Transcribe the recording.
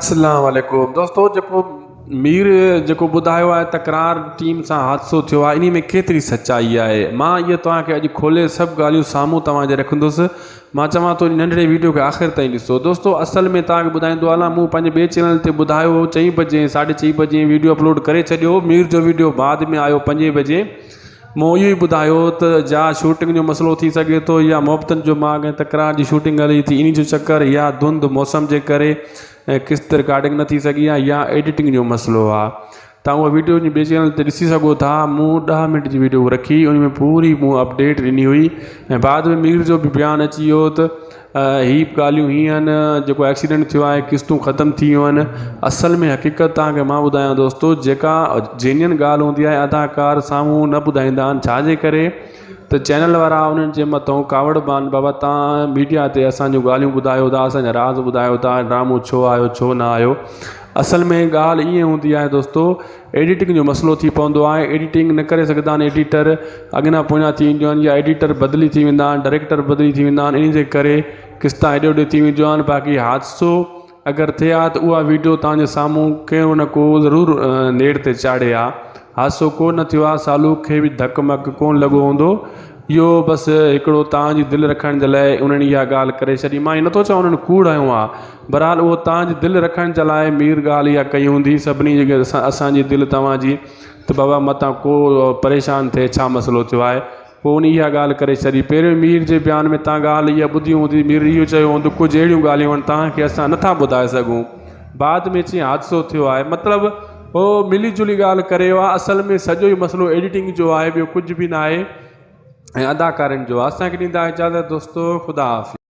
अस्सलाम वालेकुम दोस्तों। जेको मीर जेको ॿुधायो आहे तकरार टीम सां हादसो थियो आहे, इन में केतिरी सचाई आहे। मां इहो तव्हांखे अॼु खोले सभु ॻाल्हियूं साम्हूं तव्हांजे रखंदुसि। मां चवां थो इन नंढड़े वीडियो खे आख़िर ताईं ॾिसो। दोस्तों असल में तव्हांखे ॿुधाईंदो हलां, मूं पंहिंजे ॿिए चैनल ते ॿुधायो हो 4 बजे 4:30 बजे वीडियो अपलोड करे छॾियो। मीर जो वीडियो बाद में आयो 5 बजे। मूं इहो ई ॿुधायो त या शूटिंग जो मसइलो थी सघे थो, या मोहब्बतनि जो माग ऐं तकरार जी शूटिंग हली थी, इन जो चकर, या धुंध मौसम जे करे किस्त रिकॉर्डिंग न थी सघी आहे, या एडिटिंग जो मसइलो आहे। तव्हां उहा वीडियो ॿिए चैनल ते ॾिसी सघो था। मूं 10 मिंट जी वीडियो रखी, उन में पूरी मूं अपडेट ॾिनी हुई ऐं बाद में मीर जो बि बयानु अची वियो त ही ॻाल्हियूं हीअं आहिनि, जेको एक्सीडेंट थियो आहे किस्तूं ख़तमु थी वियूं आहिनि। असल में हक़ीक़त तव्हांखे मां ॿुधायां दोस्तों, जेका जेन्युइन ॻाल्हि हूंदी आहे अदाकार साम्हूं न ॿुधाईंदा आहिनि। छाजे करे त चैनल वारा उन्हनि जे मथां कावड़ बान, बाबा तव्हां मीडिया ते असांजूं ॻाल्हियूं ॿुधायो था, असांजा राज़ ॿुधायो था, ड्रामो छो आयो छो न आयो। असल में ॻाल्हि ईअं हूंदी आहे दोस्तों, एडिटिंग जो मसइलो थी पवंदो आहे। एडिटिंग न करे सघंदा आहिनि एडिटर, अॻियां पोयां थी वेंदियूं आहिनि, या एडिटर बदिली थी वेंदा आहिनि, डायरेक्टर बदिली थी वेंदा आहिनि, इन जे करे किस्तां हेॾे होॾे थी वेंदियूं आहिनि। बाक़ी हादसो अगरि थिए हा त उहा वीडियो तव्हांजे साम्हूं को न को ज़रूरु नेड़ ते चाढ़े आहे। हादसो को न थियो आहे, सालूक खे बि धक मक कोन लॻो हूंदो। इहो बसि हिकिड़ो तव्हांजी दिलि रखण जे लाइ उन्हनि इहा ॻाल्हि करे छॾी। मां ईअं नथो चवां उन्हनि कूड़ हयो आहे, बहरहाल उहो तव्हांजी दिलि रखण जे लाइ मीर ॻाल्हि इहा कई हूंदी। सभिनी जॻह असांजी दिलि तव्हांजी त बाबा मतां को परेशान थिए, छा मसइलो थियो आहे, पोइ उन इहा ॻाल्हि करे छॾी। पहिरियों मीर जे बयान में तव्हां ॻाल्हि इहा ॿुधी हूंदी, मीर इहो चयो हूंदो कुझु अहिड़ियूं ॻाल्हियूं आहिनि तव्हांखे असां नथा ॿुधाए सघूं। बाद में अची हादसो थियो आहे, मतिलबु उहो मिली जुली ॻाल्हि करे आहे। असल में सॼो ई मसइलो एडिटिंग जो आहे, ॿियो कुझु बि न आहे, ऐं अदाकारनि जो आहे। असांखे ॾींदा इजाज़त दोस्तों, ख़ुदा हाफ़िज़।